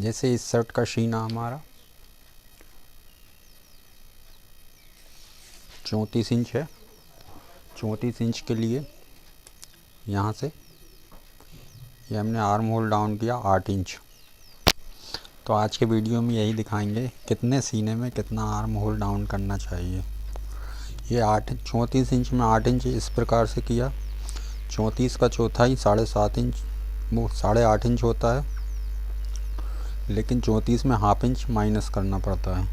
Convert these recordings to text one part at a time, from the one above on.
जैसे इस शर्ट का सीना हमारा 34 इंच है। 34 इंच के लिए यहाँ से ये हमने आर्म होल डाउन किया 8 इंच। तो आज के वीडियो में यही दिखाएंगे कितने सीने में कितना आर्म होल डाउन करना चाहिए। ये 34 इंच में 8 इंच इस प्रकार से किया। 34 का चौथाई 7.5 इंच, वो 8.5 इंच होता है, लेकिन 34 में हाफ इंच माइनस करना पड़ता है।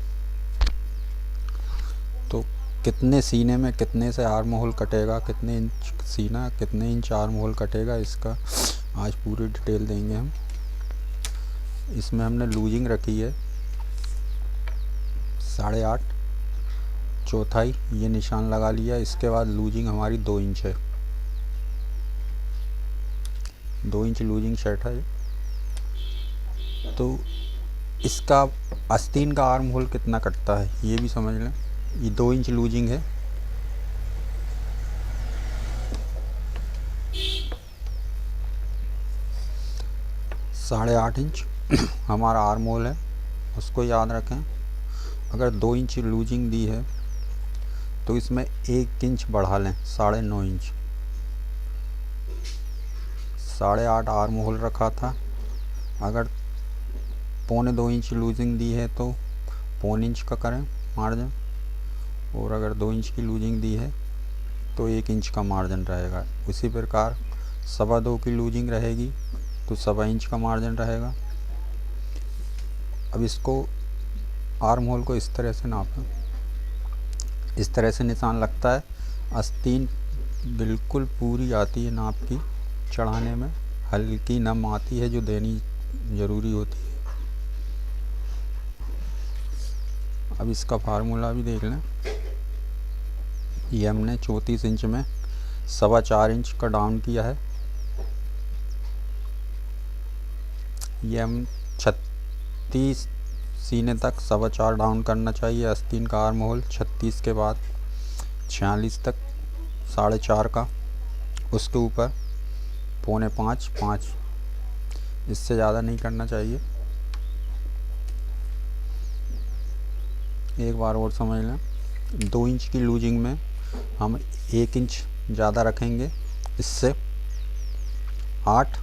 तो कितने सीने में कितने से आर्म होल कटेगा, कितने इंच सीना कितने इंच आर्म होल कटेगा, इसका आज पूरी डिटेल देंगे हम। इसमें हमने लूजिंग रखी है 8.5, चौथाई ये निशान लगा लिया। इसके बाद लूजिंग हमारी 2 इंच है, 2 इंच लूजिंग शर्ट है। तो इसका आस्तीन का आर्म होल कितना कटता है ये भी समझ लें। ये 2 इंच लूजिंग है, साढ़े 8 इंच हमारा आर्म होल है, उसको याद रखें। अगर 2 इंच लूजिंग दी है तो इसमें 1 इंच बढ़ा लें, 9.5 इंच। 8.5 आर्म होल रखा था, अगर 1.25 इंच लूजिंग दी है तो 1.25 इंच का करें मार्जिन, और अगर 2 इंच की लूजिंग दी है तो 1 इंच का मार्जिन रहेगा। उसी प्रकार 2.25 की लूजिंग रहेगी तो 1.25 इंच का मार्जिन रहेगा। अब इसको आर्म होल को इस तरह से नापें, इस तरह से निशान लगता है। आस्तीन बिल्कुल पूरी आती है नाप की, चढ़ाने में हल्की नम आती है जो देनी ज़रूरी होती है। अब इसका फार्मूला भी देख लें। ये हमने 34 इंच में 4.25 इंच का डाउन किया है। ये हम 36 सीने तक 4.25 डाउन करना चाहिए आस्तीन का आर्म होल। 36 के बाद 46 तक 4.5 का, उसके ऊपर 4.25, 5, इससे ज़्यादा नहीं करना चाहिए। एक बार और समझ लें, 2 इंच की लूजिंग में हम 1 इंच ज़्यादा रखेंगे, इससे 8,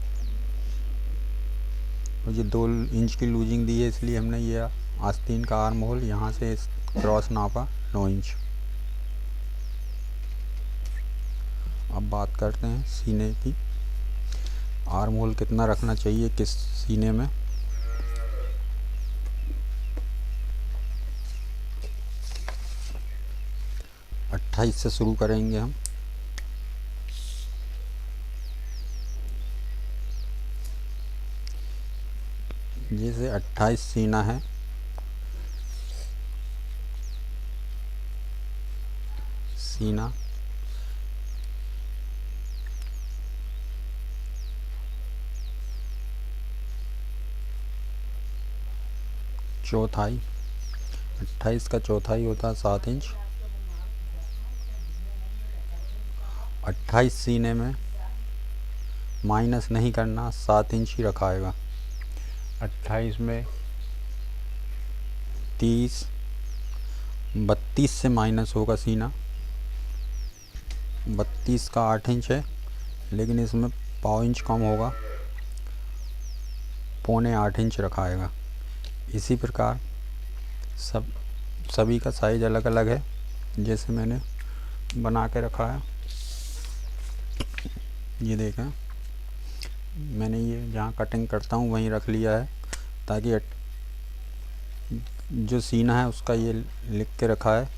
और ये 2 इंच की लूजिंग दी है इसलिए हमने ये आस्तीन का आर्म होल यहाँ से क्रॉस नापा 9 इंच। अब बात करते हैं सीने की। आर्म होल कितना रखना चाहिए किस सीने में। अट्ठाईस से शुरू करेंगे हम। जैसे 28 सीना है, सीना चौथाई, 28 का चौथाई होता है 7 इंच। 28 सीने में माइनस नहीं करना, 7 इंच ही रखाएगा। 28 में 30, 32 से माइनस होगा सीना। 32 का 8 इंच है, लेकिन इसमें 0.5 इंच कम होगा, 7.25 इंच रखाएगा। इसी प्रकार सभी का साइज़ अलग अलग है, जैसे मैंने बना के रखा है। ये देखें, मैंने ये जहाँ कटिंग करता हूँ वहीं रख लिया है, ताकि जो सीना है उसका ये लिख के रखा है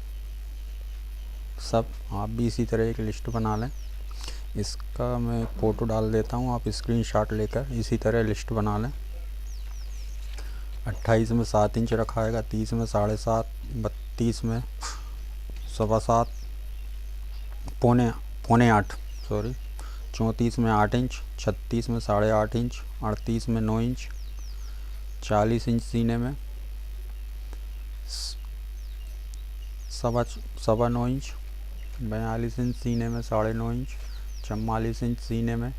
सब। आप भी इसी तरह एक लिस्ट बना लें। इसका मैं फ़ोटो डाल देता हूँ, आप स्क्रीनशॉट लेकर इसी तरह लिस्ट बना लें। 28 में 7 इंच रखाएगा, 30 में 7.5, 32 में 7.25, 8.25 सॉरी, 34 में 8 इंच, 36 में 8.5 इंच, 38 में 9 इंच, 40 इंच सीने में 9.25 इंच, 42 इंच सीने में 9.5 इंच, 44 इंच सीने में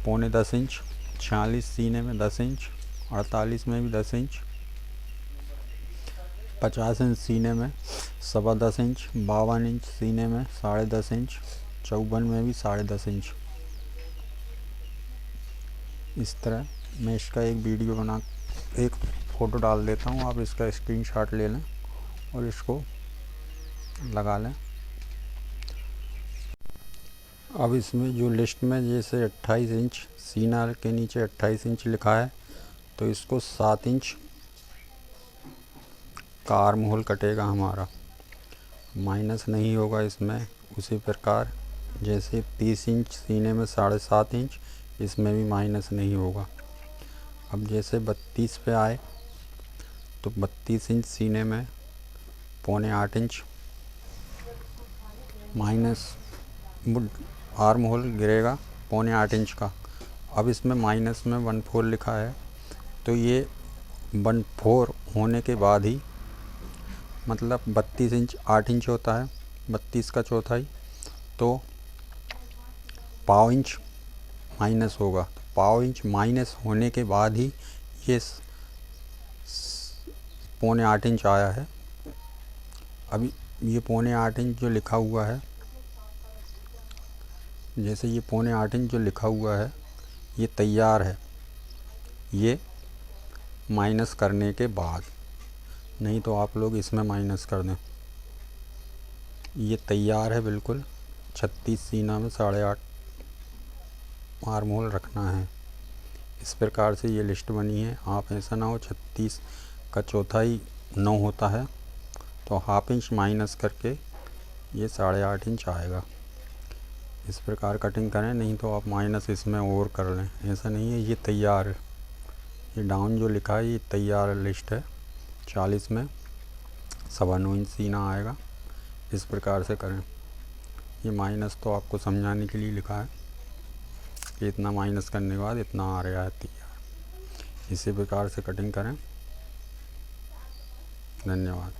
9.25 इंच, 46 सीने में 10 इंच, 48 में भी 10 इंच, 50 इंच सीने में 10.25 इंच, 52 इंच सीने में 10.5 इंच, 54 में भी 10.5 इंच। इस तरह मैं इसका एक वीडियो बना एक फ़ोटो डाल देता हूँ, आप इसका स्क्रीनशॉट ले लें और इसको लगा लें। अब इसमें जो लिस्ट में जैसे 28 इंच सीना के नीचे 28 इंच लिखा है, तो इसको 7 इंच का आर्म होल कटेगा हमारा, माइनस नहीं होगा इसमें। उसी प्रकार जैसे 30 इंच सीने में 7.5 इंच, इसमें भी माइनस नहीं होगा। अब जैसे 32 पे आए तो 32 इंच सीने में 7.25 इंच माइनस आर्म होल गिरेगा 7.25 इंच का। अब इसमें माइनस में 14 लिखा है, तो ये 14 होने के बाद ही, मतलब 32 इंच 8 इंच होता है, 32 का चौथाई, तो पाव इंच माइनस होगा। तो पाव इंच माइनस होने के बाद ही ये 7.25 इंच आया है। अभी ये 7.25 इंच जो लिखा हुआ है, जैसे ये 7.25 इंच जो लिखा हुआ है ये तैयार है, ये माइनस करने के बाद, नहीं तो आप लोग इसमें माइनस कर दें। ये तैयार है बिल्कुल। 36 सीना में 8.5 आर्म होल रखना है। इस प्रकार से ये लिस्ट बनी है। आप ऐसा ना हो 36 का चौथाई 9 होता है, तो हाफ इंच माइनस करके ये 8.5 इंच आएगा। इस प्रकार कटिंग करें, नहीं तो आप माइनस इसमें और कर लें। ऐसा नहीं है, ये तैयार है। ये डाउन जो लिखा है ये तैयार लिस्ट है। 40 में 9.25 इंच सीना आएगा। इस प्रकार से करें। ये माइनस तो आपको समझाने के लिए लिखा है कि इतना माइनस करने के बाद इतना आ रहा है तैयार। इसी प्रकार से कटिंग करें। धन्यवाद।